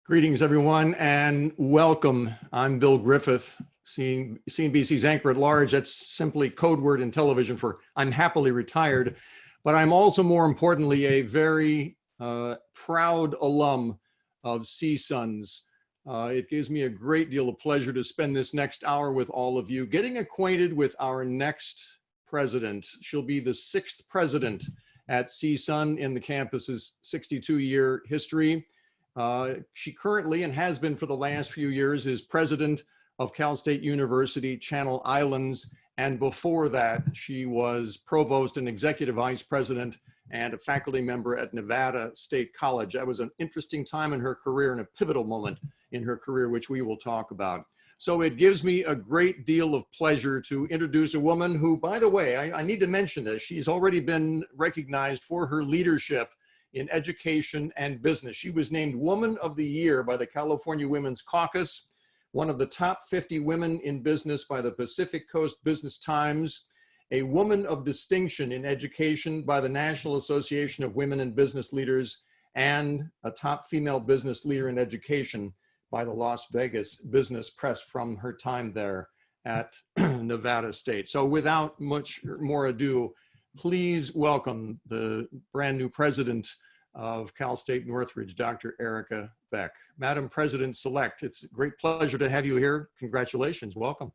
Greetings, everyone, and welcome. I'm Bill Griffith, CNBC's Anchor-At-Large. That's simply code word in television for I'm happily retired, but I'm also, more importantly, a very proud alum of CSUN's. It gives me a great deal of pleasure to spend this next hour with all of you, getting acquainted with our next president. She'll be the 6th president at CSUN in the campus's 62-year history. She currently, and has been for the last few years, is president of Cal State University, Channel Islands. And before that, she was provost and executive vice president and a faculty member at Nevada State College. That was an interesting time in her career and a pivotal moment in her career, which we will talk about. So it gives me a great deal of pleasure to introduce a woman who, by the way, I need to mention this, she's already been recognized for her leadership in education and business. She was named Woman of the Year by the California Women's Caucus, one of the top 50 women in business by the Pacific Coast Business Times, a woman of distinction in education by the National Association of Women in Business Leaders, and a top female business leader in education by the Las Vegas Business Press from her time there at Nevada State. So without much more ado, please welcome the brand new president of Cal State Northridge, Dr. Erika Beck. Madam President-elect, it's a great pleasure to have you here. Congratulations, welcome.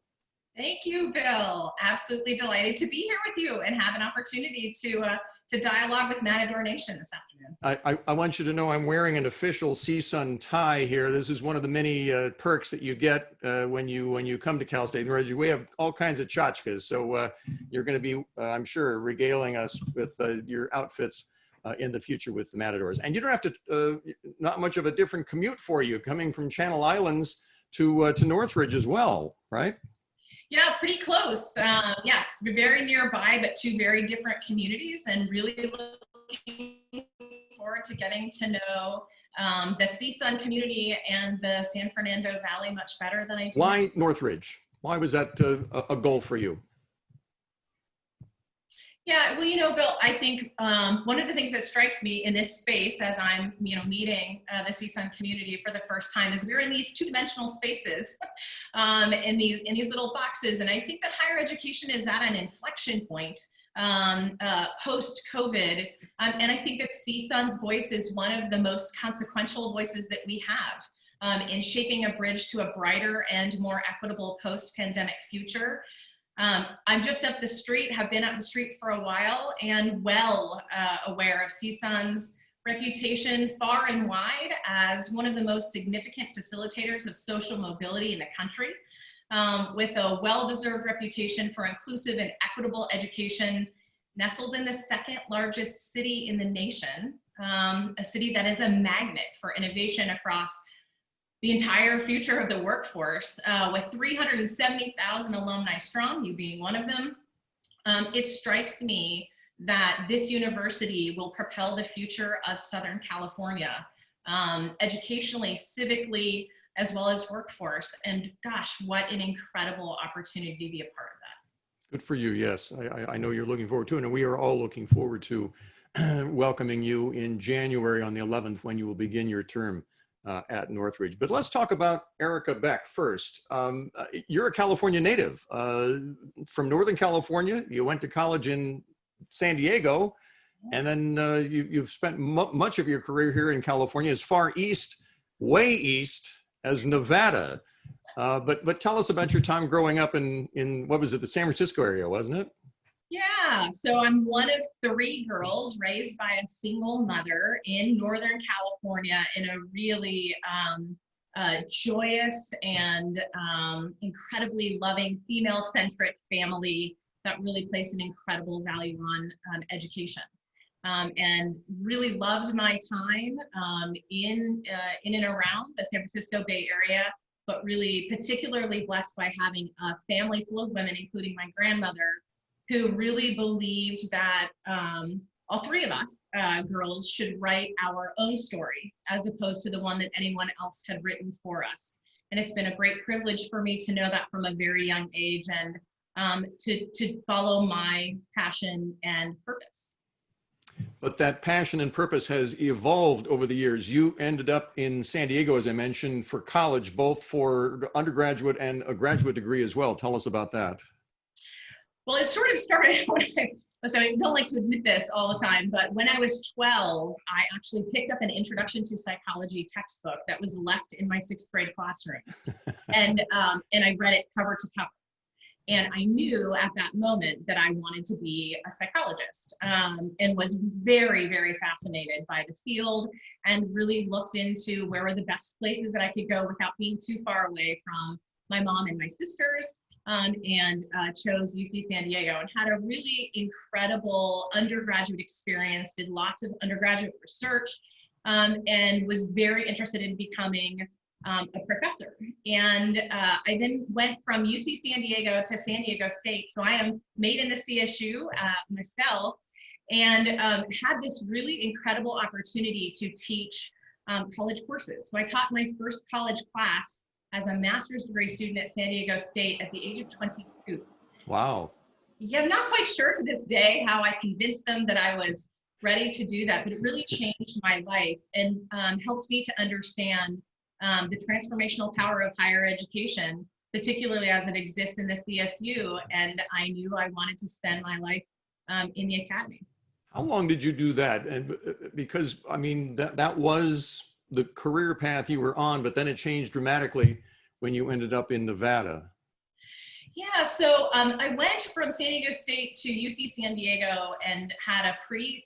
Thank you, Bill. Absolutely delighted to be here with you and have an opportunity to dialogue with Matador Nation this afternoon. I want you to know I'm wearing an official CSUN tie here. This is one of the many perks that you get when you come to Cal State Northridge. We have all kinds of tchotchkes, so you're going to be, I'm sure, regaling us with your outfits in the future with the Matadors. And you don't have to, not much of a different commute for you coming from Channel Islands to Northridge as well, right? Yeah, pretty close. Yes, very nearby, but two very different communities, and really looking forward to getting to know the CSUN community and the San Fernando Valley much better than I do. Why Northridge? Why was that a goal for you? Yeah, well, you know, Bill, I think one of the things that strikes me in this space as I'm, meeting the CSUN community for the first time is we're in these two-dimensional spaces, in these little boxes, and I think that higher education is at an inflection point post-COVID, and I think that CSUN's voice is one of the most consequential voices that we have in shaping a bridge to a brighter and more equitable post-pandemic future. I'm just up the street, have been up the street for a while, and well aware of CSUN's reputation far and wide as one of the most significant facilitators of social mobility in the country, with a well-deserved reputation for inclusive and equitable education, nestled in the 2nd largest city in the nation, a city that is a magnet for innovation across the entire future of the workforce, with 370,000 alumni strong, you being one of them. It strikes me that this university will propel the future of Southern California, educationally, civically, as well as workforce. And gosh, what an incredible opportunity to be a part of that. Good for you, yes. I know you're looking forward to it, and we are all looking forward to welcoming you in January on the 11th when you will begin your term at Northridge. But let's talk about Erika Beck first. You're a California native from Northern California. You went to college in San Diego, and then you've spent much of your career here in California, as far east, way east as Nevada. But tell us about your time growing up in what was it, the San Francisco area, wasn't it? Yeah, so I'm one of 3 girls raised by a single mother in Northern California in a really joyous and incredibly loving female-centric family that really placed an incredible value on education. And really loved my time in and around the San Francisco Bay Area, but really particularly blessed by having a family full of women, including my grandmother, who really believed that all 3 of us girls should write our own story as opposed to the one that anyone else had written for us. And it's been a great privilege for me to know that from a very young age, and to follow my passion and purpose. But that passion and purpose has evolved over the years. You ended up in San Diego, as I mentioned, for college, both for undergraduate and a graduate degree as well. Tell us about that. Well, it sort of started so I don't like to admit this all the time, but when I was 12, I actually picked up an Introduction to Psychology textbook that was left in my 6th grade classroom. And I read it cover to cover. And I knew at that moment that I wanted to be a psychologist, and was very, very fascinated by the field, and really looked into where were the best places that I could go without being too far away from my mom and my sisters, and chose UC San Diego and had a really incredible undergraduate experience, did lots of undergraduate research, and was very interested in becoming a professor. And I then went from UC San Diego to San Diego State. So I am made in the CSU myself, and had this really incredible opportunity to teach college courses. So I taught my first college class as a master's degree student at San Diego State at the age of 22. Wow. Yeah, I'm not quite sure to this day how I convinced them that I was ready to do that, but it really changed my life and helped me to understand the transformational power of higher education, particularly as it exists in the CSU. And I knew I wanted to spend my life in the academy. How long did you do that? And because, I mean, that was the career path you were on, but then it changed dramatically when you ended up in Nevada. Yeah, so I went from San Diego State to UC San Diego and had a pretty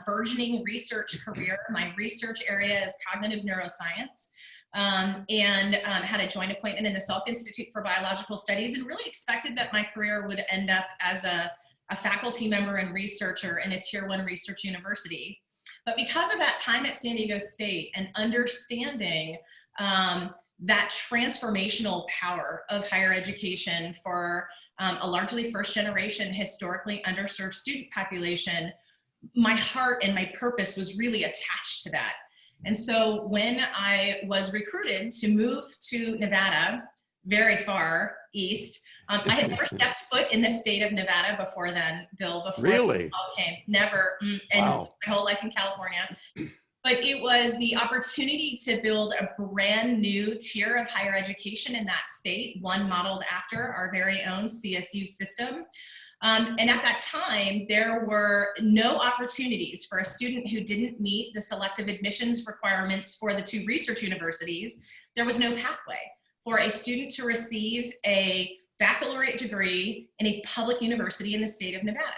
burgeoning research career. My research area is cognitive neuroscience. And had a joint appointment in the Salk Institute for Biological Studies, and really expected that my career would end up as a faculty member and researcher in a Tier 1 research university. But because of that time at San Diego State and understanding that transformational power of higher education for a largely first generation, historically underserved student population, my heart and my purpose was really attached to that. And so when I was recruited to move to Nevada, very far east, I had never stepped foot in the state of Nevada before then, Bill. Before Really? Okay, never. And Wow. my whole life in California. But it was the opportunity to build a brand new tier of higher education in that state, one modeled after our very own CSU system. And at that time, there were no opportunities for a student who didn't meet the selective admissions requirements for the 2 research universities. There was no pathway for a student to receive a baccalaureate degree in a public university in the state of Nevada.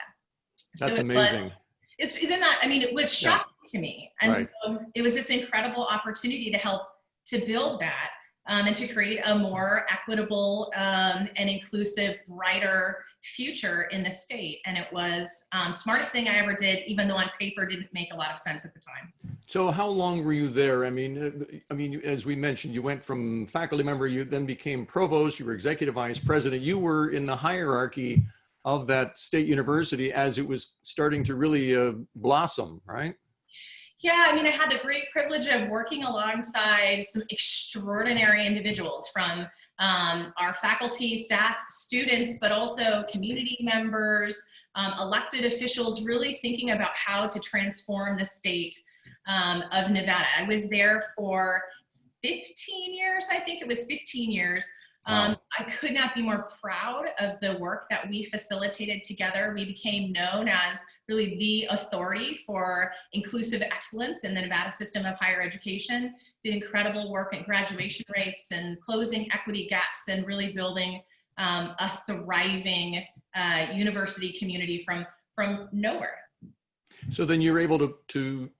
That's so amazing. Isn't that, I mean, it was shocking to me. And Right. so it was this incredible opportunity to help to build that and to create a more equitable and inclusive, brighter future in the state. And it was smartest thing I ever did, even though on paper didn't make a lot of sense at the time. So how long were you there? I mean, as we mentioned, you went from faculty member, you then became provost, you were executive vice president. You were in the hierarchy of that state university as it was starting to really blossom, right? Yeah, I mean, I had the great privilege of working alongside some extraordinary individuals from our faculty, staff, students, but also community members, elected officials, really thinking about how to transform the state of Nevada. I was there for 15 years, I think it was 15 years. Wow. I could not be more proud of the work that we facilitated together. We became known as really the authority for inclusive excellence in the Nevada system of higher education, did incredible work at graduation rates and closing equity gaps and really building a thriving university community from nowhere. So then you're able to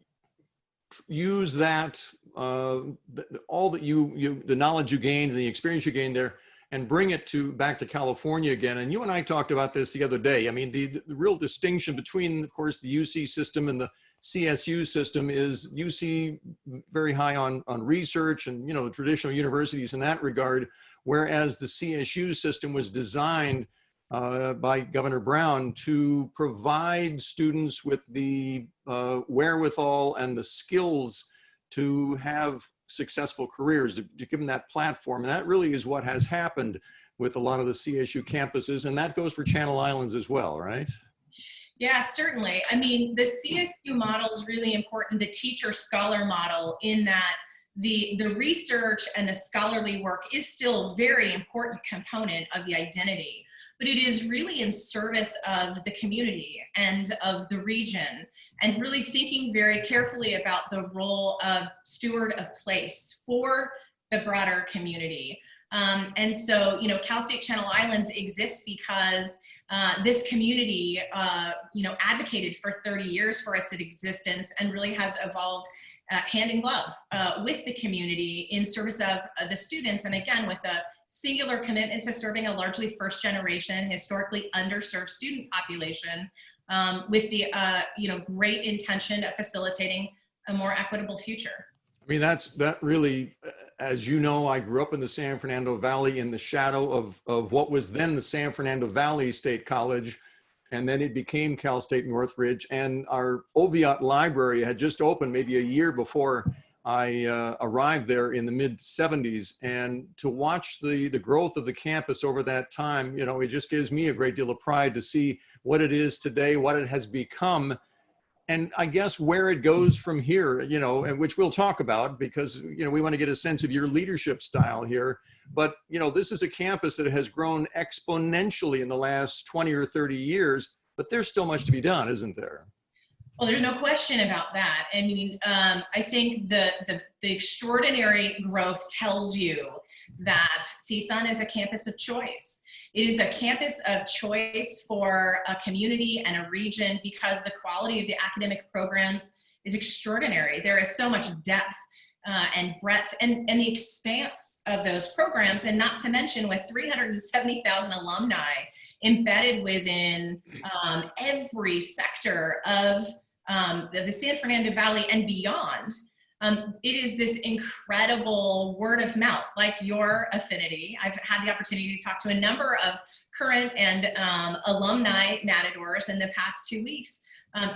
use that, all that the knowledge you gained and the experience you gained there, and bring it back to California again. And you and I talked about this the other day. I mean, the real distinction between, of course, the UC system and the CSU system is UC very high on research and, you know, the traditional universities in that regard, whereas the CSU system was designed by Governor Brown to provide students with the wherewithal and the skills to have successful careers, to give them that platform. And that really is what has happened with a lot of the CSU campuses. And that goes for Channel Islands as well, right? Yeah, certainly. I mean, the CSU model is really important, the teacher-scholar model, in that the research and the scholarly work is still a very important component of the identity, but it is really in service of the community and of the region, and really thinking very carefully about the role of steward of place for the broader community. And so, you know, Cal State Channel Islands exists because this community, you know, advocated for 30 years for its existence and really has evolved hand in glove with the community in service of the students. And again, with a singular commitment to serving a largely first generation, historically underserved student population, with the, you know, great intention of facilitating a more equitable future. I mean, that really, as you know, I grew up in the San Fernando Valley in the shadow of what was then the San Fernando Valley State College, and then it became Cal State Northridge. And our Oviatt Library had just opened maybe a year before I arrived there in the mid-'70s. And to watch the growth of the campus over that time, you know, it just gives me a great deal of pride to see what it is today, what it has become. And I guess where it goes from here, you know, and which we'll talk about because, you know, we want to get a sense of your leadership style here. But, you know, this is a campus that has grown exponentially in the last 20 or 30 years, but there's still much to be done, isn't there? Well, there's no question about that. I mean, I think the extraordinary growth tells you that CSUN is a campus of choice. It is a campus of choice for a community and a region because the quality of the academic programs is extraordinary. There is so much depth and breadth and the expanse of those programs, and not to mention with 370,000 alumni embedded within every sector of the San Fernando Valley and beyond. It is this incredible word of mouth, like your affinity. I've had the opportunity to talk to a number of current and alumni matadors in the past 2 weeks,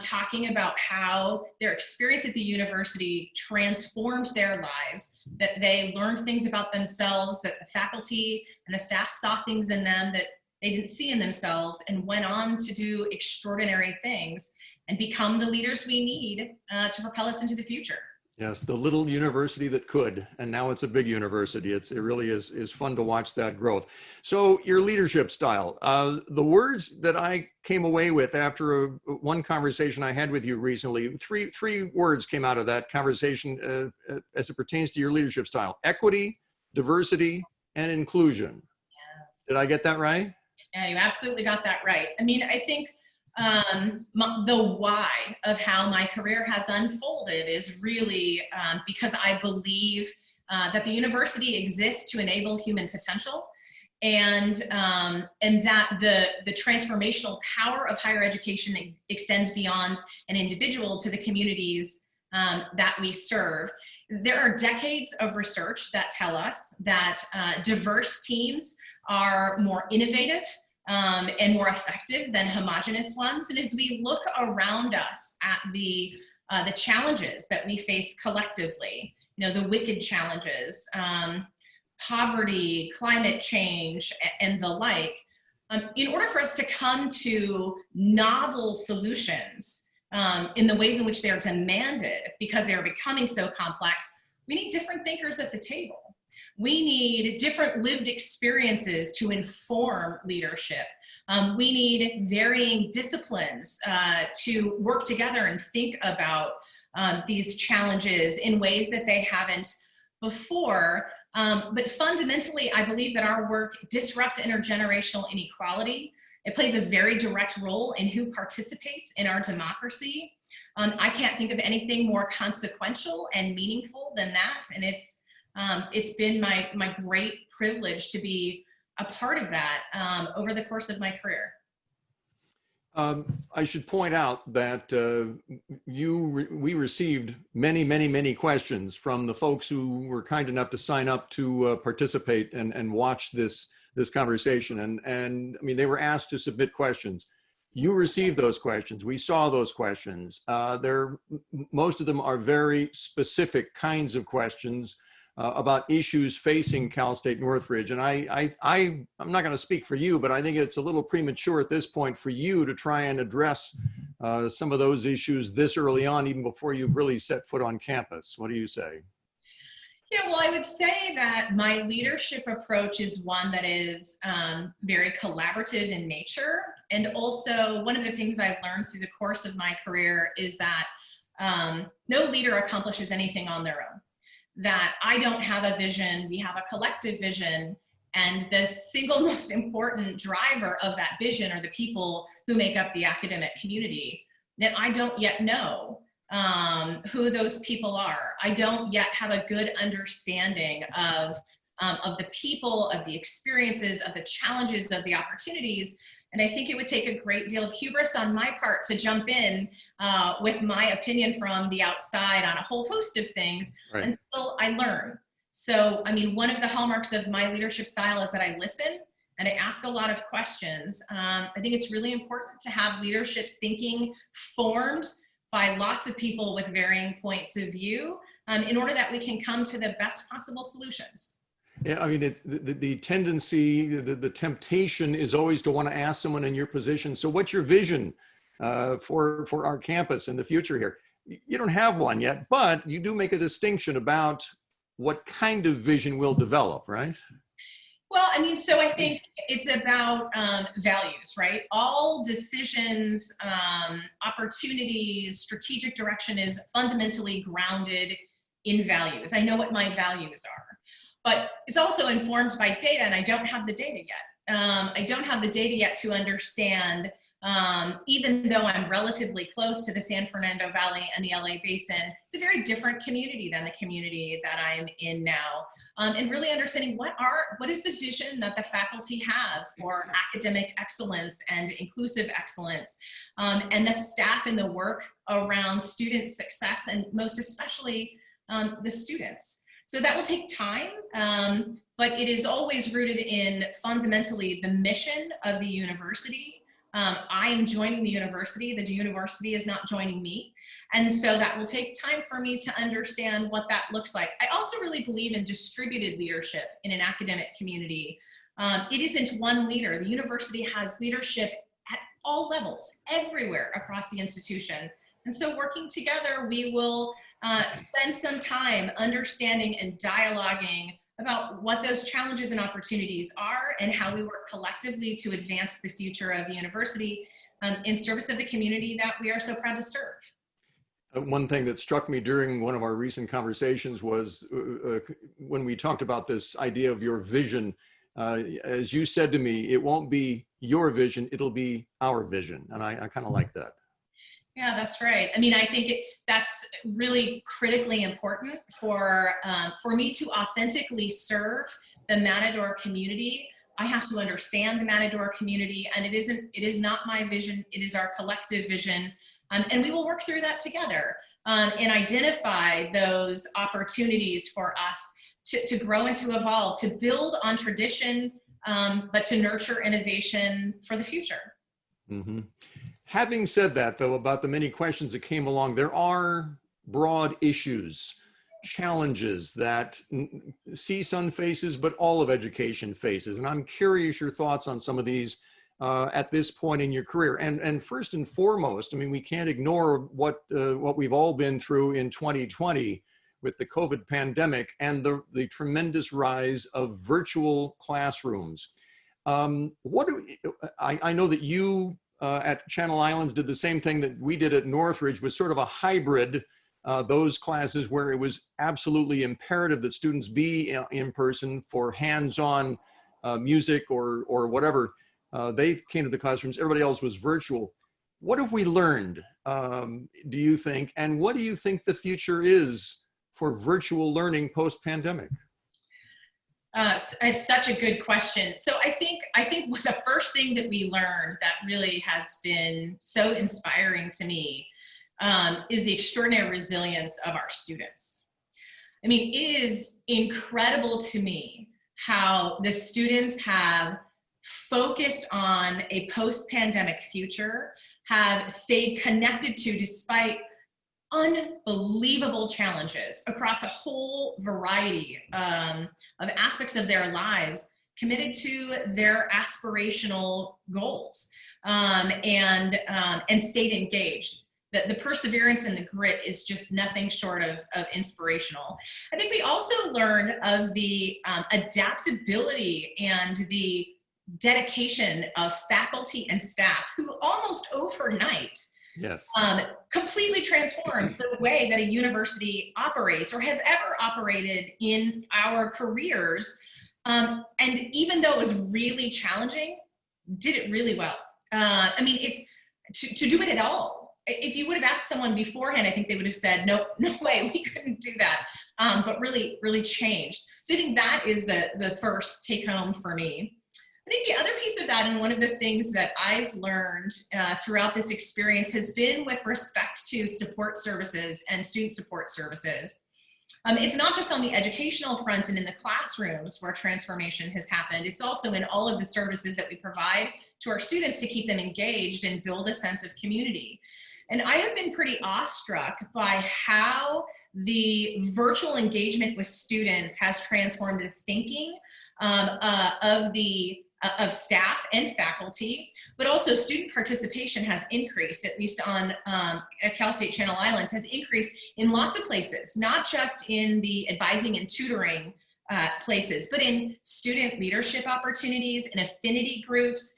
talking about how their experience at the university transformed their lives, that they learned things about themselves, that the faculty and the staff saw things in them that they didn't see in themselves, and went on to do extraordinary things and become the leaders we need to propel us into the future. Yes, the little university that could, and now it's a big university. It really is fun to watch that growth. So your leadership style, the words that I came away with after one conversation I had with you recently, three words came out of that conversation as it pertains to your leadership style: equity, diversity, and inclusion. Yes. Did I get that right? Yeah, you absolutely got that right. I mean, I think the why of how my career has unfolded is really because I believe that the university exists to enable human potential, and that the transformational power of higher education extends beyond an individual to the communities that we serve. There are decades of research that tell us that diverse teams are more innovative and more effective than homogenous ones. And as we look around us at the challenges that we face collectively, you know, the wicked challenges, poverty, climate change, and the like, in order for us to come to novel solutions in the ways in which they are demanded, because they are becoming so complex, we need different thinkers at the table. We need different lived experiences to inform leadership. We need varying disciplines to work together and think about these challenges in ways that they haven't before. But fundamentally, I believe that our work disrupts intergenerational inequality. It plays a very direct role in who participates in our democracy. I can't think of anything more consequential and meaningful than that. And it's been my great privilege to be a part of that over the course of my career. I should point out that we received many questions from the folks who were kind enough to sign up to participate and watch this conversation. And I mean, they were asked to submit questions. You received those questions. We saw those questions. Most of them are very specific kinds of questions. about issues facing Cal State Northridge. And I'm not going to speak for you, but I think it's a little premature at this point for you to try and address some of those issues this early on, even before you've really set foot on campus. What do you say? Yeah, well, I would say that my leadership approach is one that is very collaborative in nature. And also one of the things I've learned through the course of my career is that no leader accomplishes anything on their own. That I don't have a vision, we have a collective vision, and the single most important driver of that vision are the people who make up the academic community that I don't yet know who those people are. I don't yet have a good understanding of the people, of the experiences, of the challenges, of the opportunities. And I think it would take a great deal of hubris on my part to jump in with my opinion from the outside on a whole host of things until I learn. So, I mean, one of the hallmarks of my leadership style is that I listen and I ask a lot of questions. I think it's really important to have leadership's thinking formed by lots of people with varying points of view in order that we can come to the best possible solutions. Yeah, I mean, the tendency, the temptation is always to want to ask someone in your position, so what's your vision for our campus in the future here? You don't have one yet, but you do make a distinction about what kind of vision will develop, right? Well, I mean, so I think it's about values, right? All decisions, opportunities, strategic direction is fundamentally grounded in values. I know what my values are, but it's also informed by data, and I don't have the data yet. I don't have the data yet to understand, even though I'm relatively close to the San Fernando Valley and the LA Basin, it's a very different community than the community that I'm in now. And really understanding what is the vision that the faculty have for academic excellence and inclusive excellence, and the staff and the work around student success, and most especially the students. So that will take time, but it is always rooted in fundamentally the mission of the university. I am joining the university is not joining me. And so that will take time for me to understand what that looks like. I also really believe in distributed leadership in an academic community. It isn't one leader. The university has leadership at all levels, everywhere across the institution. And so working together, we will spend some time understanding and dialoguing about what those challenges and opportunities are and how we work collectively to advance the future of the university in service of the community that we are so proud to serve. One thing that struck me during one of our recent conversations was when we talked about this idea of your vision, as you said to me, it won't be your vision, it'll be our vision. And I kind of like that. Yeah, that's right. I mean, I think that's really critically important for me to authentically serve the Matador community. I have to understand the Matador community, and it is not my vision, it is our collective vision. And we will work through that together and identify those opportunities for us to grow and to evolve, to build on tradition, but to nurture innovation for the future. Mm-hmm. Having said that, though, about the many questions that came along, there are broad issues, challenges that CSUN faces, but all of education faces. And I'm curious your thoughts on some of these at this point in your career. And first and foremost, I mean, we can't ignore what we've all been through in 2020 with the COVID pandemic and the tremendous rise of virtual classrooms. I know that you at Channel Islands did the same thing that we did at Northridge, was sort of a hybrid, those classes where it was absolutely imperative that students be in person for hands-on music or whatever. They came to the classrooms, everybody else was virtual. What have we learned, do you think? And what do you think the future is for virtual learning post-pandemic? It's such a good question. So I think the first thing that we learned that really has been so inspiring to me is the extraordinary resilience of our students. I mean, it is incredible to me how the students have focused on a post-pandemic future, have stayed connected to, despite unbelievable challenges across a whole variety of aspects of their lives, committed to their aspirational goals, and stayed engaged. The perseverance and the grit is just nothing short of inspirational. I think we also learned of the adaptability and the dedication of faculty and staff who almost overnight Yes. Completely transformed the way that a university operates or has ever operated in our careers. And even though it was really challenging, did it really well. I mean, it's to do it at all. If you would have asked someone beforehand, I think they would have said, no way, we couldn't do that. But really, really changed. So I think that is the first take home for me. I think the other piece of that, and one of the things that I've learned throughout this experience, has been with respect to support services and student support services. It's not just on the educational front and in the classrooms where transformation has happened. It's also in all of the services that we provide to our students to keep them engaged and build a sense of community. And I have been pretty awestruck by how the virtual engagement with students has transformed the thinking of staff and faculty, but also student participation has increased, at least on Cal State Channel Islands, has increased in lots of places, not just in the advising and tutoring places, but in student leadership opportunities, in affinity groups,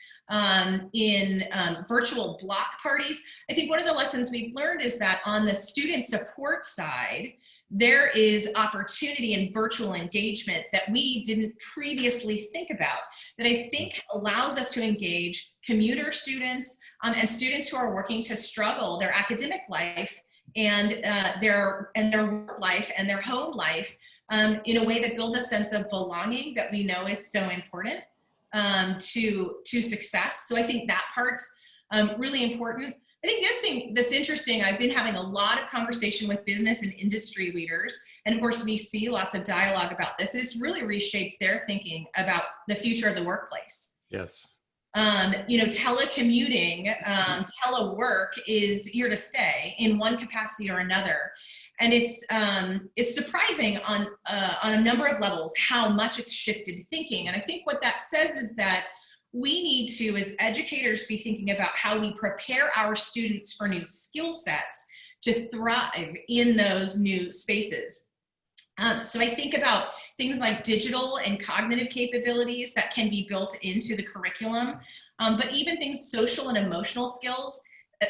in virtual block parties. I think one of the lessons we've learned is that on the student support side, there is opportunity in virtual engagement that we didn't previously think about, that I think allows us to engage commuter students and students who are working to struggle their academic life and their work life and their home life in a way that builds a sense of belonging that we know is so important to success. So I think that part's really important. I think the other thing that's interesting, I've been having a lot of conversation with business and industry leaders, and of course we see lots of dialogue about this. It's really reshaped their thinking about the future of the workplace. Yes. Telecommuting, telework is here to stay in one capacity or another. And it's surprising on a number of levels how much it's shifted thinking. And I think what that says is that we need to, as educators, be thinking about how we prepare our students for new skill sets to thrive in those new spaces. So I think about things like digital and cognitive capabilities that can be built into the curriculum, but even things, social and emotional skills.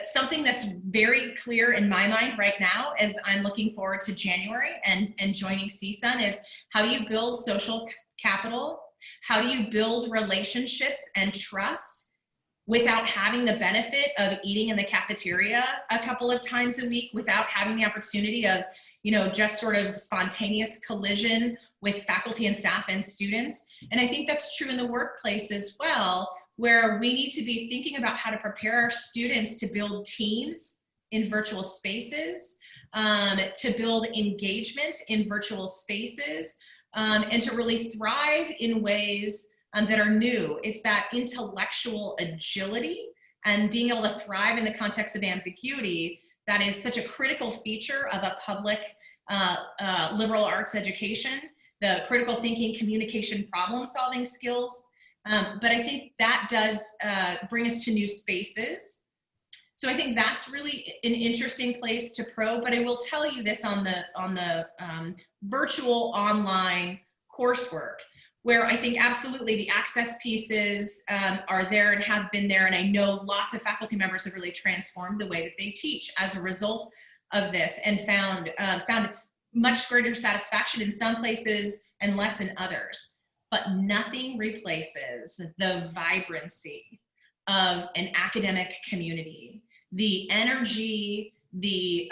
Something that's very clear in my mind right now as I'm looking forward to January and joining CSUN is, how do you build social capital? How do you build relationships and trust without having the benefit of eating in the cafeteria a couple of times a week, without having the opportunity of, just sort of spontaneous collision with faculty and staff and students? And I think that's true in the workplace as well, where we need to be thinking about how to prepare our students to build teams in virtual spaces, to build engagement in virtual spaces, and to really thrive in ways that are new. It's that intellectual agility and being able to thrive in the context of ambiguity that is such a critical feature of a public liberal arts education, the critical thinking, communication, problem-solving skills. But I think that does bring us to new spaces. So I think that's really an interesting place to probe. But I will tell you this on the virtual online coursework, where I think absolutely the access pieces are there and have been there. And I know lots of faculty members have really transformed the way that they teach as a result of this, and found much greater satisfaction in some places and less in others. But nothing replaces the vibrancy of an academic community, the energy, the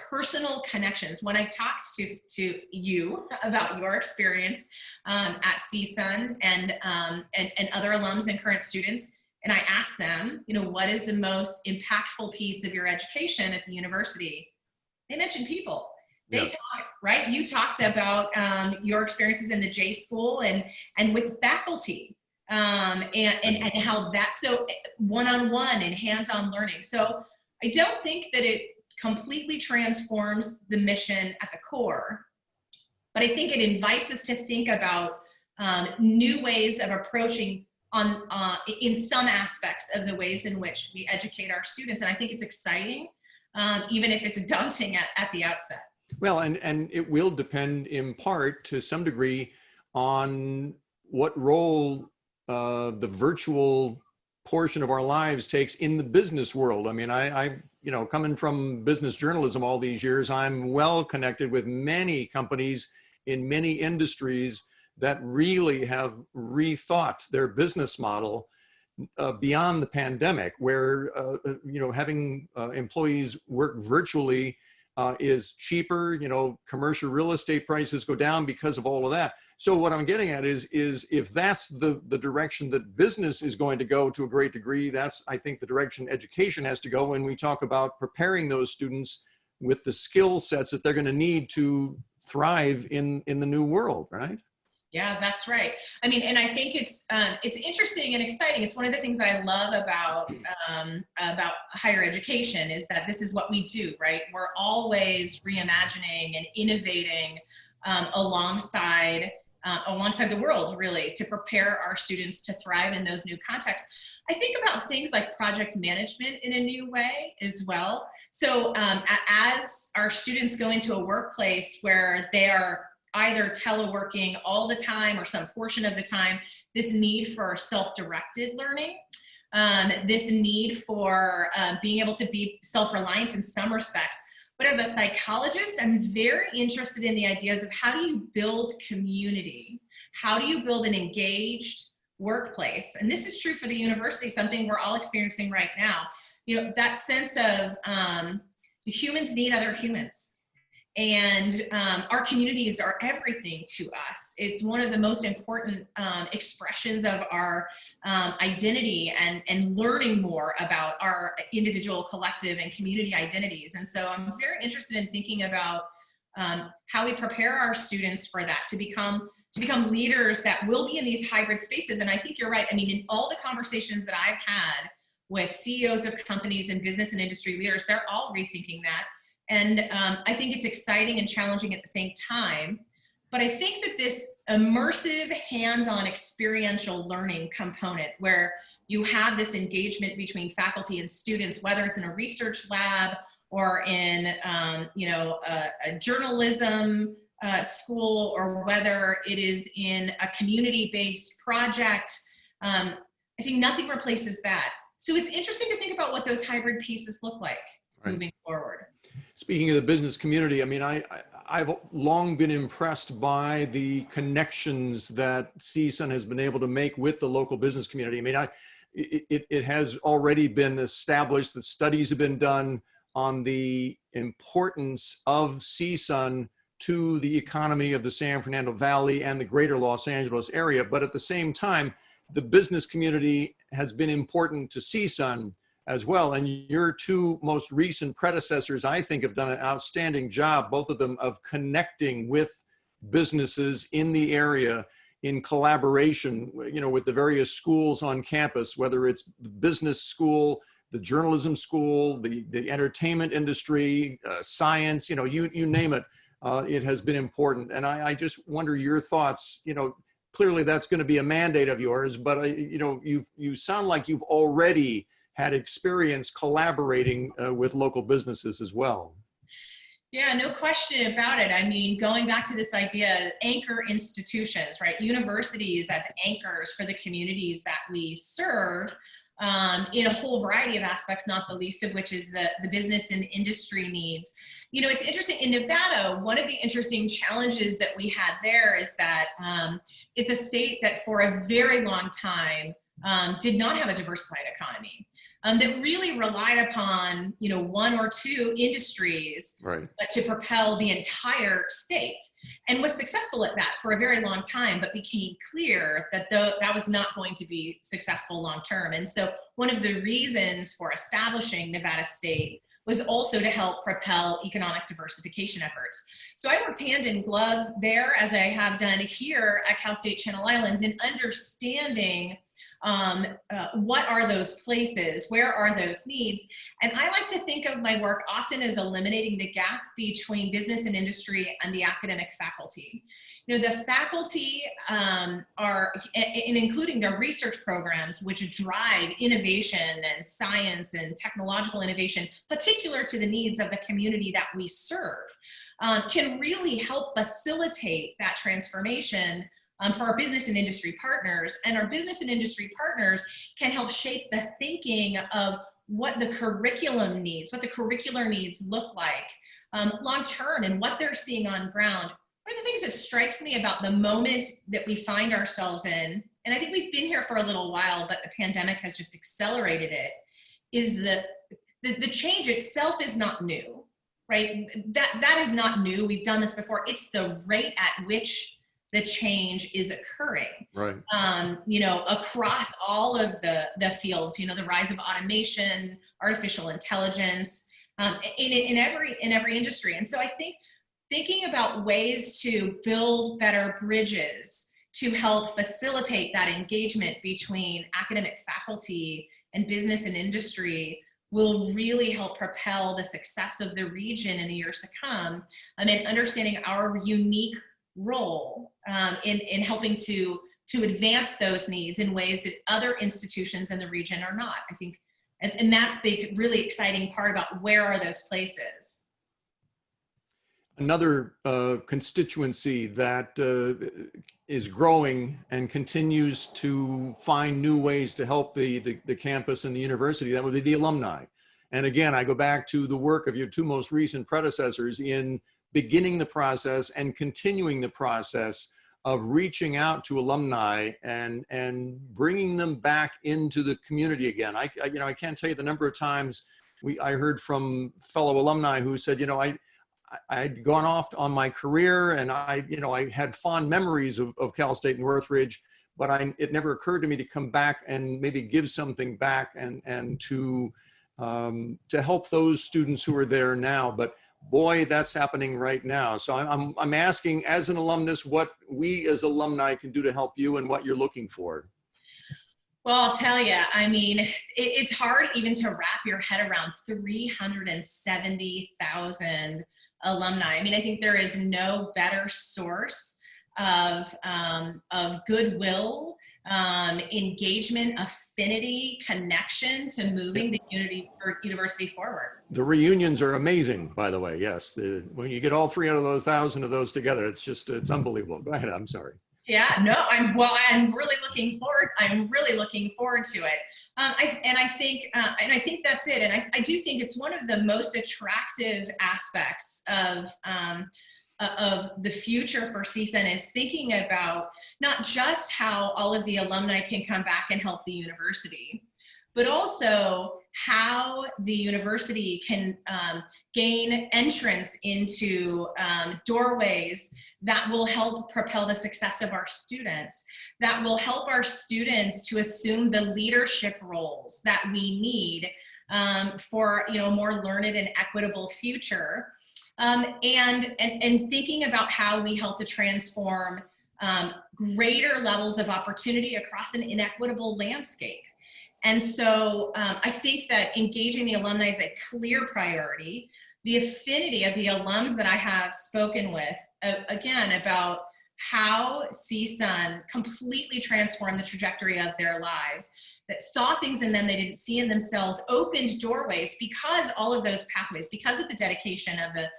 personal connections. When I talked to you about your experience at CSUN and other alums and current students, and I asked them, what is the most impactful piece of your education at the university? They mentioned people. They talked, right? You talked about your experiences in the J School and with faculty and how that's so one-on-one and hands-on learning. So I don't think that it completely transforms the mission at the core. But I think it invites us to think about new ways of approaching in some aspects of the ways in which we educate our students. And I think it's exciting, even if it's daunting at the outset. Well, and it will depend in part to some degree on what role the virtual portion of our lives takes in the business world. I mean, I coming from business journalism all these years, I'm well connected with many companies in many industries that really have rethought their business model beyond the pandemic, where having employees work virtually is cheaper. Commercial real estate prices go down because of all of that. So what I'm getting at is if that's the direction that business is going to go to a great degree, that's, I think, the direction education has to go when we talk about preparing those students with the skill sets that they're going to need to thrive in the new world, right? Yeah, that's right. I mean, and I think it's interesting and exciting. It's one of the things that I love about higher education is that this is what we do, right? We're always reimagining and innovating alongside the world, really, to prepare our students to thrive in those new contexts. I think about things like project management in a new way as well. So as our students go into a workplace where they are either teleworking all the time or some portion of the time, this need for self-directed learning, this need for being able to be self-reliant in some respects. But as a psychologist, I'm very interested in the ideas of how do you build community? How do you build an engaged workplace? And this is true for the university, something we're all experiencing right now. That sense of humans need other humans. And our communities are everything to us. It's one of the most important expressions of our identity and learning more about our individual, collective, and community identities. And so I'm very interested in thinking about how we prepare our students for that, to become leaders that will be in these hybrid spaces. And I think you're right. I mean, in all the conversations that I've had with CEOs of companies and business and industry leaders, they're all rethinking that. And I think it's exciting and challenging at the same time. But I think that this immersive, hands-on experiential learning component, where you have this engagement between faculty and students, whether it's in a research lab or in a journalism school, or whether it is in a community-based project, I think nothing replaces that. So it's interesting to think about what those hybrid pieces look like moving forward. Speaking of the business community, I mean, I've long been impressed by the connections that CSUN has been able to make with the local business community. I mean, it has already been established that studies have been done on the importance of CSUN to the economy of the San Fernando Valley and the greater Los Angeles area. But at the same time, the business community has been important to CSUN as well. And your two most recent predecessors, I think, have done an outstanding job, both of them, of connecting with businesses in the area in collaboration, with the various schools on campus, whether it's the business school, the journalism school, the entertainment industry, science, you name it. It has been important. And I just wonder your thoughts. Clearly that's going to be a mandate of yours, but you sound like you've already had experience collaborating with local businesses as well. Yeah, no question about it. I mean, going back to this idea, anchor institutions, right? Universities as anchors for the communities that we serve in a whole variety of aspects, not the least of which is the business and industry needs. It's interesting, in Nevada, one of the interesting challenges that we had there is that it's a state that for a very long time did not have a diversified economy. That really relied upon, one or two industries to propel the entire state, and was successful at that for a very long time, but became clear that that was not going to be successful long term. And so one of the reasons for establishing Nevada State was also to help propel economic diversification efforts. So I worked hand in glove there, as I have done here at Cal State Channel Islands, in understanding What are those places? Where are those needs? And I like to think of my work often as eliminating the gap between business and industry and the academic faculty. You know, the faculty are, and including their research programs, which drive innovation and science and technological innovation, particular to the needs of the community that we serve, can really help facilitate that transformation for our business and industry partners. And our business and industry partners can help shape the thinking of what the curriculum needs, what the curricular needs look like long-term, and what they're seeing on ground. One of the things that strikes me about the moment that we find ourselves in, and I think we've been here for a little while, but the pandemic has just accelerated it, is the change itself is not new, right? That is not new. We've done this before. It's the rate at which the change is occurring, right? You know, across all of the fields. You know, the rise of automation, artificial intelligence, in every industry. And so I think thinking about ways to build better bridges to help facilitate that engagement between academic faculty and business and industry will really help propel the success of the region in the years to come, and understanding our unique role in helping to advance those needs in ways that other institutions in the region are not. I think, and that's the really exciting part about where are those places. Another constituency that is growing and continues to find new ways to help the campus and the university, that would be the alumni. And again, I go back to the work of your two most recent predecessors in beginning the process and continuing the process of reaching out to alumni and bringing them back into the community again. I can't tell you the number of times I heard from fellow alumni who said, you know, I'd gone off on my career and I had fond memories of Cal State Northridge, but it never occurred to me to come back and maybe give something back and to help those students who are there now. But boy, that's happening right now. So I'm asking, as an alumnus, what we as alumni can do to help you and what you're looking for. Well, I'll tell you, I mean, it's hard even to wrap your head around 370,000 alumni. I mean, I think there is no better source of goodwill, engagement, affinity, connection to moving the university forward. The reunions are amazing, by the way. Yes, when you get all 300,000 of those together, it's unbelievable. Go ahead. I'm sorry. Yeah, no, I'm really looking forward. I'm really looking forward to it. I think that's it. And I do think it's one of the most attractive aspects of the future for CSUN is thinking about not just how all of the alumni can come back and help the university, but also how the university can gain entrance into doorways that will help propel the success of our students, that will help our students to assume the leadership roles that we need for a more learned and equitable future. And thinking about how we help to transform greater levels of opportunity across an inequitable landscape. And so I think that engaging the alumni is a clear priority. The affinity of the alums that I have spoken with, again, about how CSUN completely transformed the trajectory of their lives, that saw things in them they didn't see in themselves, opened doorways because all of those pathways, because of the dedication of the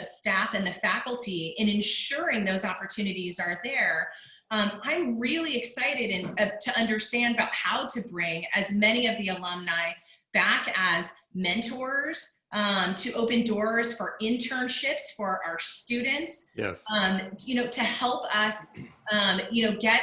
staff and the faculty in ensuring those opportunities are there. I'm really excited to understand about how to bring as many of the alumni back as mentors, to open doors for internships for our students. Yes. To help us, get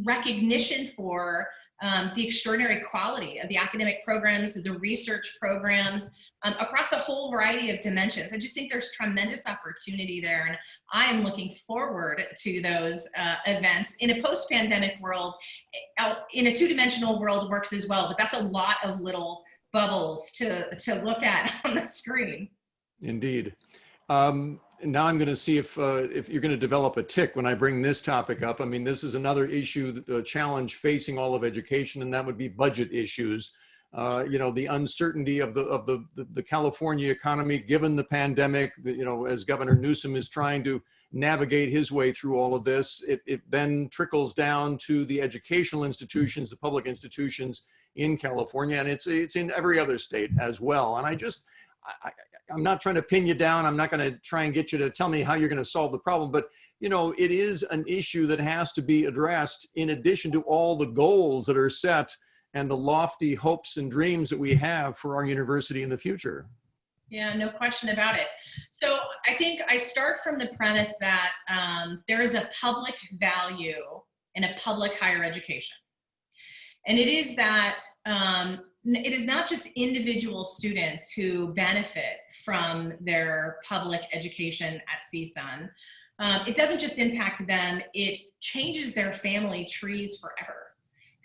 recognition for the extraordinary quality of the academic programs, the research programs, across a whole variety of dimensions. I just think there's tremendous opportunity there, and I am looking forward to those events. In a post-pandemic world, in a two-dimensional world works as well, but that's a lot of little bubbles to look at on the screen. Indeed. now I'm going to see if you're going to develop a tick when I bring this topic up. I mean, this is another issue, the challenge facing all of education, and that would be budget issues. You know, the uncertainty of the California economy, given the pandemic, you know, as Governor Newsom is trying to navigate his way through all of this, it then trickles down to the educational institutions, the public institutions in California, and it's in every other state as well. And I'm not trying to pin you down. I'm not going to try and get you to tell me how you're going to solve the problem, but you know, it is an issue that has to be addressed in addition to all the goals that are set and the lofty hopes and dreams that we have for our university in the future. Yeah, no question about it. So I think I start from the premise that there is a public value in a public higher education. And it is that it is not just individual students who benefit from their public education at CSUN. It doesn't just impact them, it changes their family trees forever.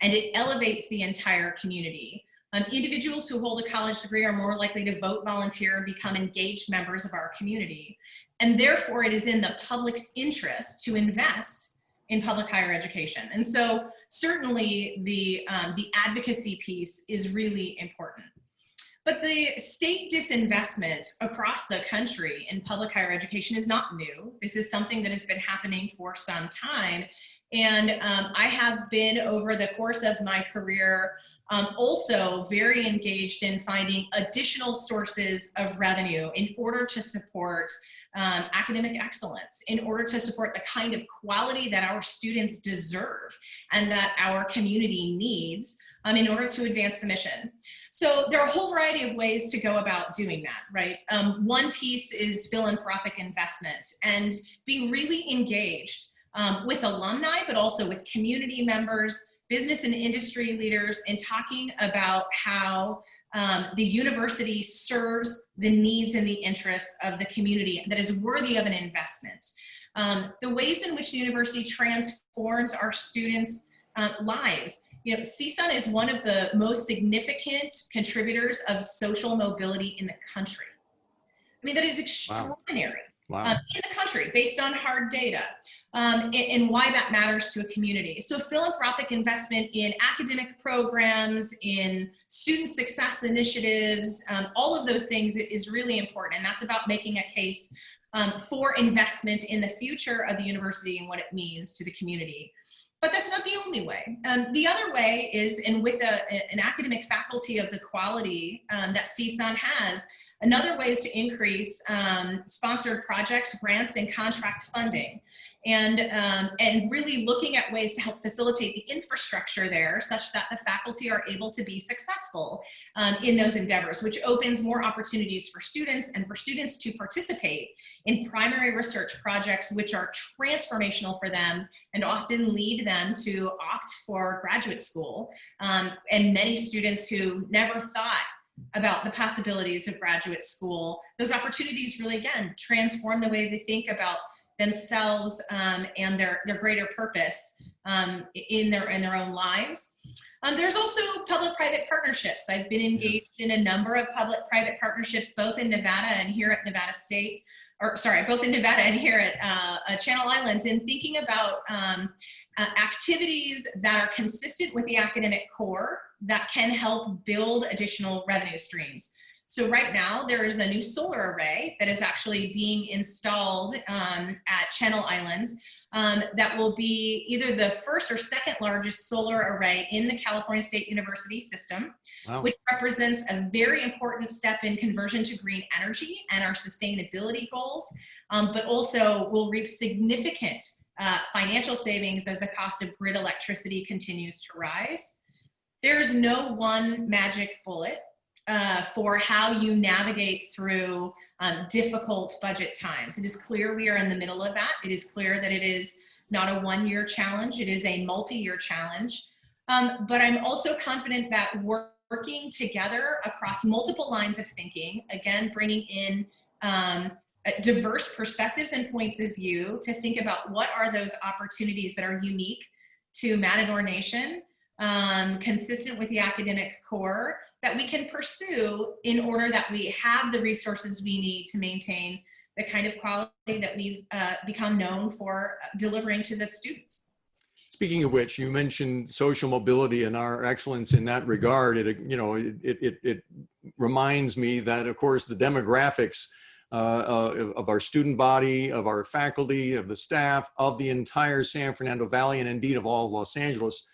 And it elevates the entire community. Individuals who hold a college degree are more likely to vote, volunteer, and become engaged members of our community. And therefore, it is in the public's interest to invest in public higher education. And so certainly the advocacy piece is really important. But the state disinvestment across the country in public higher education is not new. This is something that has been happening for some time. And I have been, over the course of my career, also very engaged in finding additional sources of revenue in order to support academic excellence, in order to support the kind of quality that our students deserve and that our community needs in order to advance the mission. So there are a whole variety of ways to go about doing that, right? One piece is philanthropic investment and being really engaged with alumni, but also with community members, business and industry leaders, and talking about how the university serves the needs and the interests of the community that is worthy of an investment. The ways in which the university transforms our students' lives. You know, CSUN is one of the most significant contributors of social mobility in the country. I mean, that is extraordinary. Wow. In the country, based on hard data, and why that matters to a community. So philanthropic investment in academic programs, in student success initiatives, all of those things is really important. And that's about making a case for investment in the future of the university and what it means to the community. But that's not the only way. The other way is, and with an academic faculty of the quality that CSUN has, another way is to increase sponsored projects, grants, and contract funding. And really looking at ways to help facilitate the infrastructure there such that the faculty are able to be successful in those endeavors, which opens more opportunities for students and for students to participate in primary research projects which are transformational for them and often lead them to opt for graduate school. And many students who never thought about the possibilities of graduate school, those opportunities really, again, transform the way they think about themselves and their greater purpose in their own lives. There's also public-private partnerships. I've been engaged in a number of public-private partnerships, both in Nevada and here at Nevada State, or sorry, both in Nevada and here at Channel Islands, in thinking about activities that are consistent with the academic core that can help build additional revenue streams. So right now there is a new solar array that is actually being installed at Channel Islands that will be either the first or second largest solar array in the California State University system, wow, which represents a very important step in conversion to green energy and our sustainability goals, but also will reap significant financial savings as the cost of grid electricity continues to rise. There's no one magic bullet for how you navigate through difficult budget times. It is clear we are in the middle of that. It is clear that it is not a one-year challenge. It is a multi-year challenge. But I'm also confident that working together across multiple lines of thinking, again, bringing in diverse perspectives and points of view to think about what are those opportunities that are unique to Matador Nation, consistent with the academic core, that we can pursue in order that we have the resources we need to maintain the kind of quality that we've become known for delivering to the students. Speaking of which, you mentioned social mobility and our excellence in that regard. It reminds me that, of course, the demographics of our student body, of our faculty, of the staff, of the entire San Fernando Valley, and indeed of all of Los Angeles,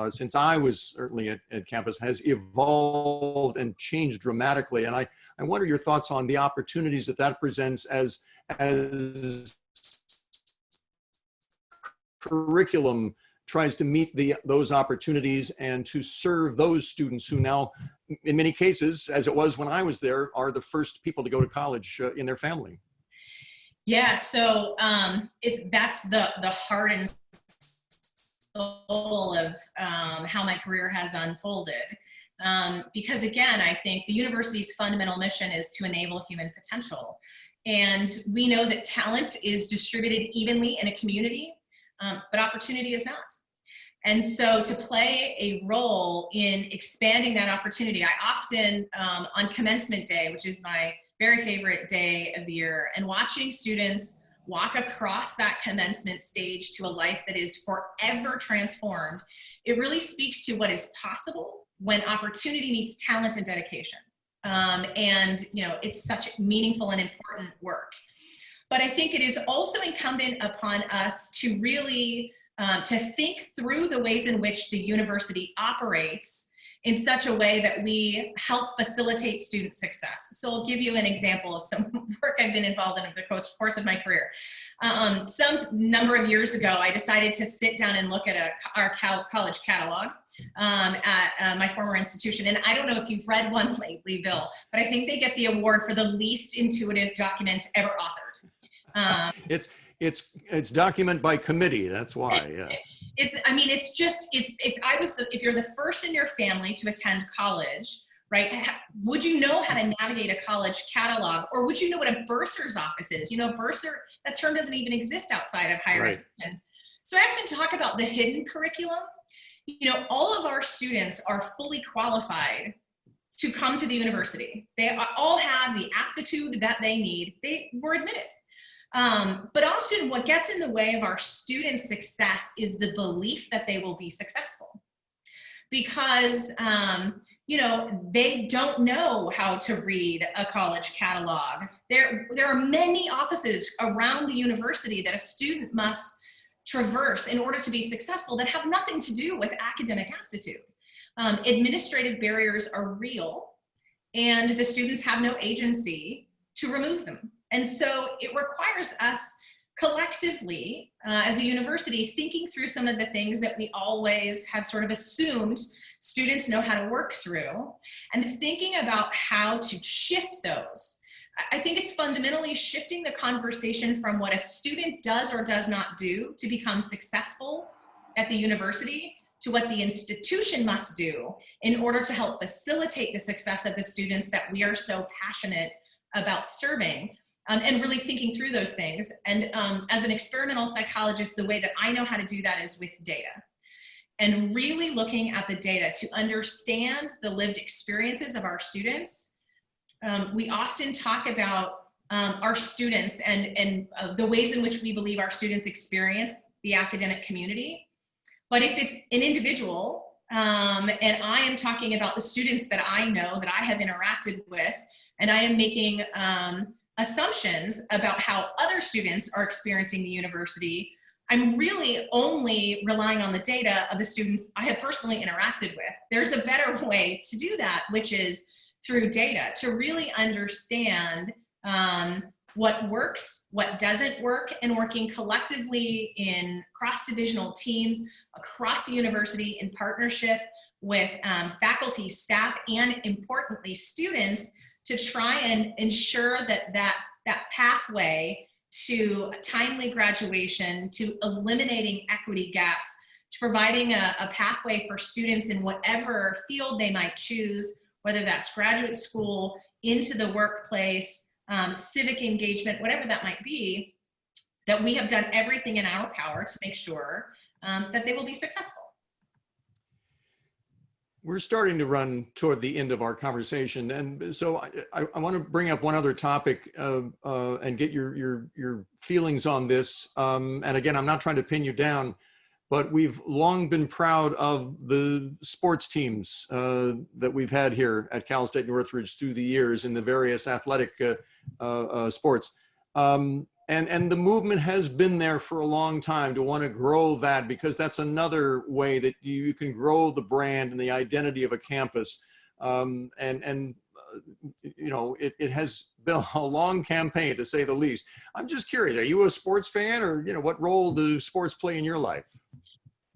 since I was certainly at campus, has evolved and changed dramatically. And I wonder your thoughts on the opportunities that presents as curriculum tries to meet those opportunities and to serve those students who now, in many cases, as it was when I was there, are the first people to go to college in their family. Yeah, so that's the heart and soul of how my career has unfolded. Because again, I think the university's fundamental mission is to enable human potential. And we know that talent is distributed evenly in a community, but opportunity is not. And so to play a role in expanding that opportunity, I often, on commencement day, which is my very favorite day of the year, and watching students walk across that commencement stage to a life that is forever transformed, it really speaks to what is possible when opportunity meets talent and dedication. And it's such meaningful and important work. But I think it is also incumbent upon us to really to think through the ways in which the university operates in such a way that we help facilitate student success. So I'll give you an example of some work I've been involved in over the course of my career. Some number of years ago, I decided to sit down and look at our college catalog at my former institution. And I don't know if you've read one lately, Bill, but I think they get the award for the least intuitive document ever authored. It's document by committee. That's why. Yes. If you're the first in your family to attend college, right? Would you know how to navigate a college catalog, or would you know what a bursar's office is? Bursar, that term doesn't even exist outside of higher education. So I have to talk about the hidden curriculum. All of our students are fully qualified to come to the university. They all have the aptitude that they need. They were admitted. But often what gets in the way of our students' success is the belief that they will be successful. Because, they don't know how to read a college catalog. There are many offices around the university that a student must traverse in order to be successful that have nothing to do with academic aptitude. Administrative barriers are real, and the students have no agency to remove them. And so it requires us collectively, as a university, thinking through some of the things that we always have sort of assumed students know how to work through, and thinking about how to shift those. I think it's fundamentally shifting the conversation from what a student does or does not do to become successful at the university to what the institution must do in order to help facilitate the success of the students that we are so passionate about serving. And really thinking through those things. And as an experimental psychologist, the way that I know how to do that is with data. And really looking at the data to understand the lived experiences of our students. We often talk about our students and the ways in which we believe our students experience the academic community. But if it's an individual, and I am talking about the students that I know, that I have interacted with, and I am making assumptions about how other students are experiencing the university, I'm really only relying on the data of the students I have personally interacted with. There's a better way to do that, which is through data, to really understand what works, what doesn't work, and working collectively in cross-divisional teams across the university in partnership with faculty, staff, and importantly, students, to try and ensure that pathway to timely graduation, to eliminating equity gaps, to providing a pathway for students in whatever field they might choose, whether that's graduate school, into the workplace, civic engagement, whatever that might be, that we have done everything in our power to make sure that they will be successful. We're starting to run toward the end of our conversation, and so I want to bring up one other topic and get your feelings on this. And again, I'm not trying to pin you down, but we've long been proud of the sports teams that we've had here at Cal State Northridge through the years in the various athletic sports. And the movement has been there for a long time to want to grow that, because that's another way that you can grow the brand and the identity of a campus. You know, it has been a long campaign, to say the least. I'm just curious, are you a sports fan, or, you know, what role do sports play in your life?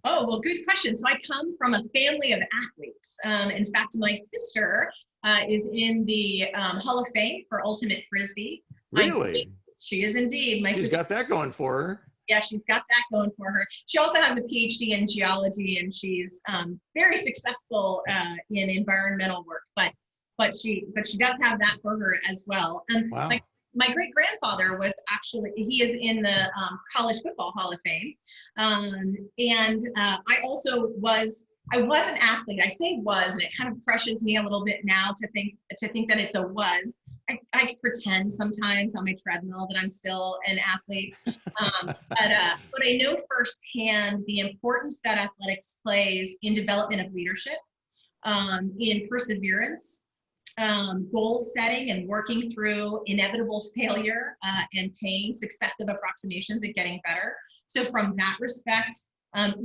Oh, well, good question. So I come from a family of athletes. In fact, my sister is in the Hall of Fame for Ultimate Frisbee. Really? She is indeed. She's got that going for her. Yeah, she's got that going for her. She also has a PhD in geology, and she's very successful in environmental work. But she does have that for her as well. Wow. My great grandfather was actually, he is in the College Football Hall of Fame, I also was an athlete. I say was, and it kind of crushes me a little bit now to think that it's a was. I pretend sometimes on my treadmill that I'm still an athlete, but I know firsthand the importance that athletics plays in development of leadership, in perseverance, goal setting, and working through inevitable failure and pain, successive approximations at getting better. So from that respect,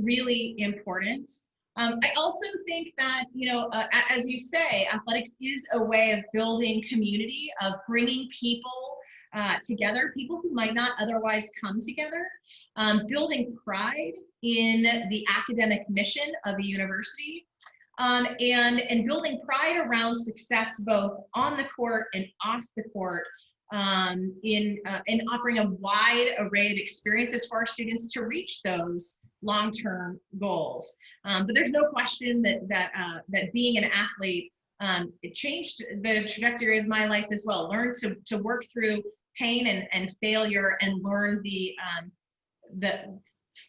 really important. I also think that, you know, as you say, athletics is a way of building community, of bringing people together, people who might not otherwise come together, building pride in the academic mission of a university, and building pride around success both on the court and off the court, in offering a wide array of experiences for our students to reach those long-term goals. But there's no question that being an athlete, it changed the trajectory of my life as well. Learned to work through pain and failure, and learn the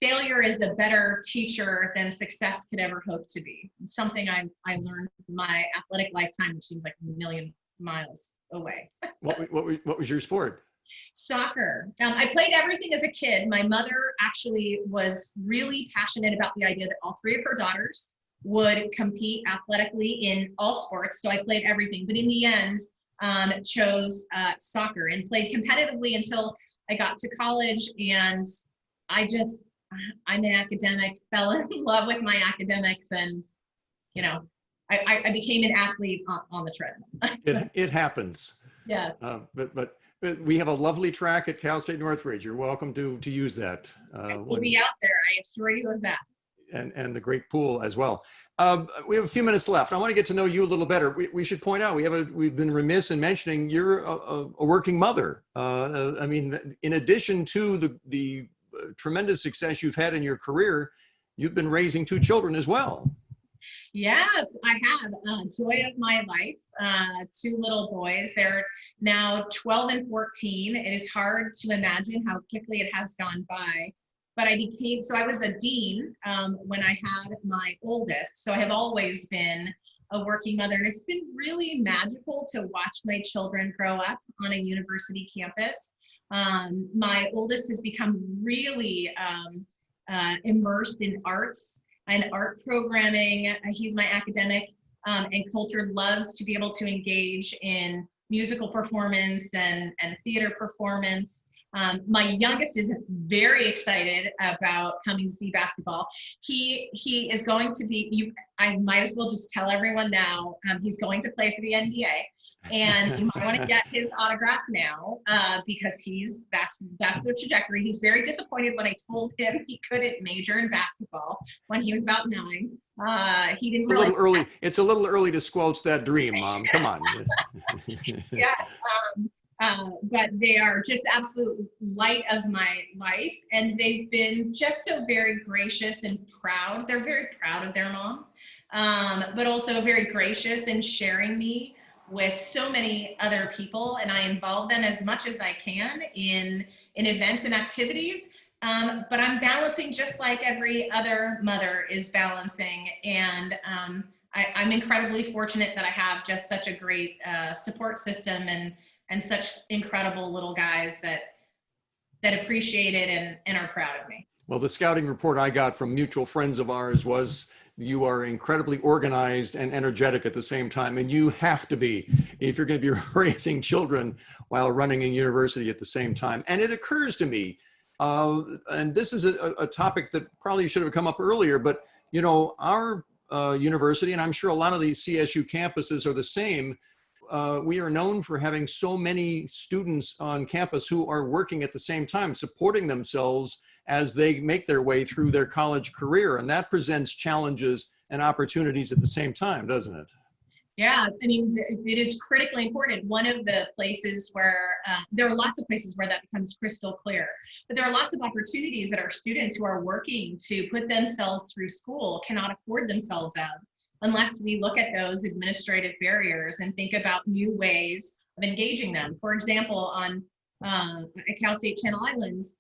failure is a better teacher than success could ever hope to be. It's something I learned from my athletic lifetime, which seems like a million miles away. What was your sport? Soccer. I played everything as a kid. My mother actually was really passionate about the idea that all three of her daughters would compete athletically in all sports. So I played everything, but in the end, chose soccer and played competitively until I got to college. And I'm an academic, fell in love with my academics, and, you know, I became an athlete on the treadmill. It happens. Yes. But we have a lovely track at Cal State Northridge. You're welcome to use that. We'll be out there, I assure you of that. And the great pool as well. We have a few minutes left. I want to get to know you a little better. We should point out we've been remiss in mentioning you're a working mother. I mean, in addition to the tremendous success you've had in your career, you've been raising two children as well. Yes, I have. Joy of my life, two little boys. They're now 12 and 14. It is hard to imagine how quickly it has gone by. But I was a dean when I had my oldest. So I have always been a working mother. And it's been really magical to watch my children grow up on a university campus. My oldest has become really immersed in arts and art programming. He's my academic and culture, loves to be able to engage in musical performance and theater performance. My youngest is very excited about coming to see basketball. He is going to be, I might as well just tell everyone now, he's going to play for the NBA. And you might want to get his autograph now because that's the trajectory. He's very disappointed when I told him he couldn't major in basketball when he was about 9. He didn't realize. A little early. It's a little early to squelch that dream, Mom. Come on. Yes, but they are just absolute light of my life, and they've been just so very gracious and proud. They're very proud of their mom, but also very gracious in sharing me with so many other people, and I involve them as much as I can in events and activities. But I'm balancing just like every other mother is balancing, and I'm incredibly fortunate that I have just such a great support system and such incredible little guys that appreciate it and are proud of me. Well, the scouting report I got from mutual friends of ours was you are incredibly organized and energetic at the same time. And you have to be if you're going to be raising children while running a university at the same time. And it occurs to me, and this is a topic that probably should have come up earlier, but you know, our university, and I'm sure a lot of these CSU campuses are the same, we are known for having so many students on campus who are working at the same time, supporting themselves as they make their way through their college career. And that presents challenges and opportunities at the same time, doesn't it? Yeah, I mean, it is critically important. One of the places where, there are lots of places where that becomes crystal clear, but there are lots of opportunities that our students who are working to put themselves through school cannot afford themselves of unless we look at those administrative barriers and think about new ways of engaging them. For example, on at Cal State Channel Islands,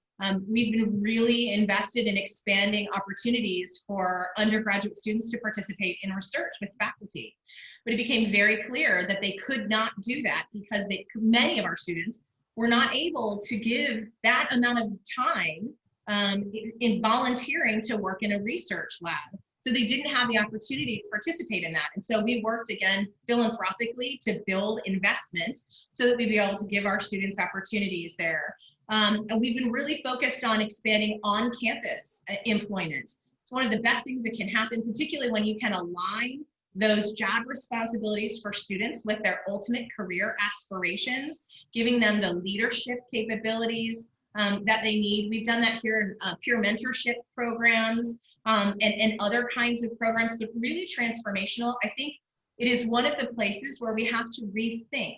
we've been really invested in expanding opportunities for undergraduate students to participate in research with faculty. But it became very clear that they could not do that because many of our students were not able to give that amount of time in volunteering to work in a research lab. So they didn't have the opportunity to participate in that. And so we worked again philanthropically to build investment so that we'd be able to give our students opportunities there. And we've been really focused on expanding on-campus employment. It's one of the best things that can happen, particularly when you can align those job responsibilities for students with their ultimate career aspirations, giving them the leadership capabilities that they need. We've done that here in peer mentorship programs and other kinds of programs, but really transformational. I think it is one of the places where we have to rethink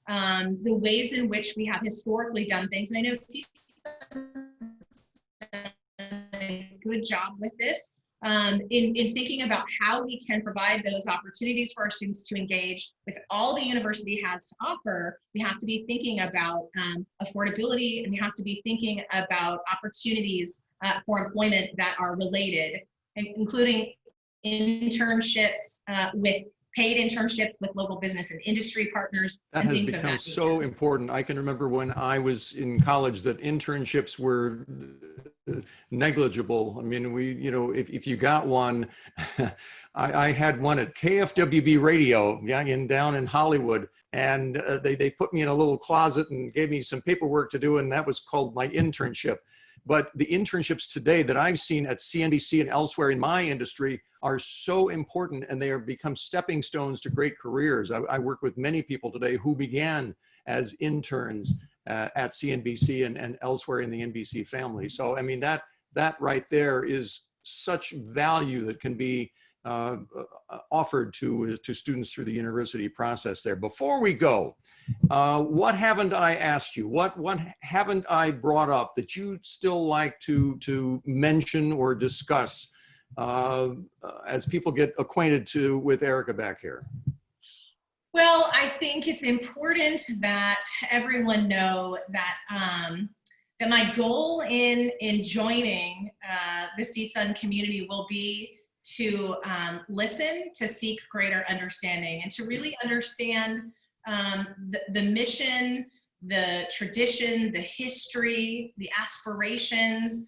the ways in which we have historically done things. And I know CSUN has done a good job with this in thinking about how we can provide those opportunities for our students to engage with all the university has to offer. We have to be thinking about affordability, and we have to be thinking about opportunities for employment that are related, including internships with paid internships with local business and industry partners. That has become so important. I can remember when I was in college that internships were negligible. I mean, if you got one, I had one at KFWB Radio down in Hollywood, and they put me in a little closet and gave me some paperwork to do, and that was called my internship. But the internships today that I've seen at CNBC and elsewhere in my industry are so important, and they have become stepping stones to great careers. I work with many people today who began as interns at CNBC and elsewhere in the NBC family. So, I mean, that right there is such value that can be offered to students through the university process there. Before we go, what haven't I asked you? What haven't I brought up that you'd still like to mention or discuss as people get acquainted with Erika back here? Well, I think it's important that everyone know that that my goal in joining the CSUN community will be to listen, to seek greater understanding, and to really understand the mission, the tradition, the history, the aspirations,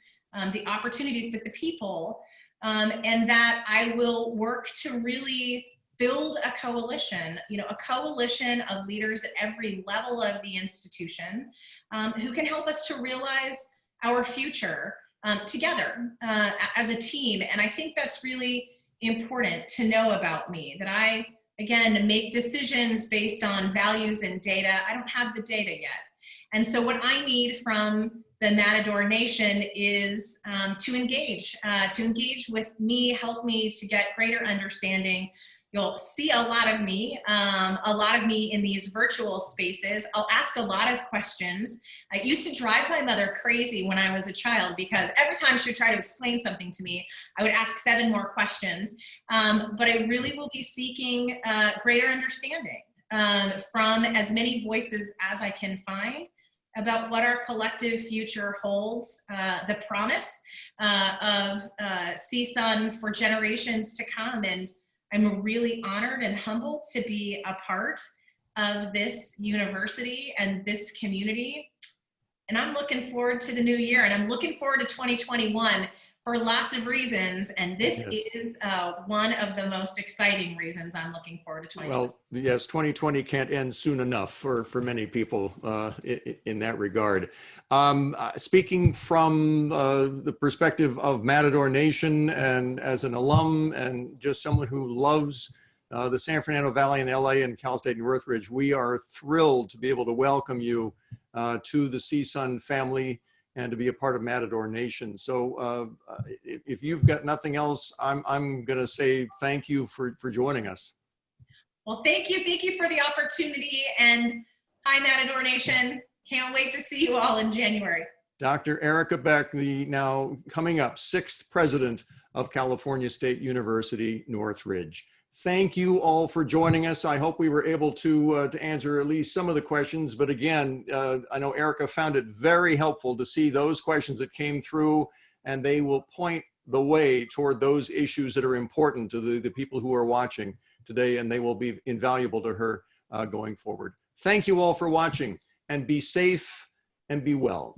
the opportunities with the people, and that I will work to really build a coalition, a coalition of leaders at every level of the institution who can help us to realize our future together as a team. And I think that's really important to know about me, that I, again, make decisions based on values and data. I don't have the data yet. And so what I need from the Matador Nation is to engage with me, help me to get greater understanding. You'll see a lot of me in these virtual spaces. I'll ask a lot of questions. I used to drive my mother crazy when I was a child because every time she would try to explain something to me, I would ask 7 more questions. But I really will be seeking greater understanding from as many voices as I can find about what our collective future holds, the promise of CSUN for generations to come. And I'm really honored and humbled to be a part of this university and this community. And I'm looking forward to the new year, and I'm looking forward to 2021 for lots of reasons. And this is one of the most exciting reasons I'm looking forward to 2020. Well, yes, 2020 can't end soon enough for many people in that regard. Speaking from the perspective of Matador Nation and as an alum and just someone who loves the San Fernando Valley and LA and Cal State Northridge, we are thrilled to be able to welcome you to the CSUN family and to be a part of Matador Nation. So if you've got nothing else, I'm going to say thank you for joining us. Well, thank you for the opportunity, and hi Matador Nation. Can't wait to see you all in January. Dr. Erika Beck, the now coming up 6th president of California State University, Northridge. Thank you all for joining us. I hope we were able to answer at least some of the questions. But again, I know Erika found it very helpful to see those questions that came through, and they will point the way toward those issues that are important to the people who are watching today, and they will be invaluable to her going forward. Thank you all for watching, and be safe and be well.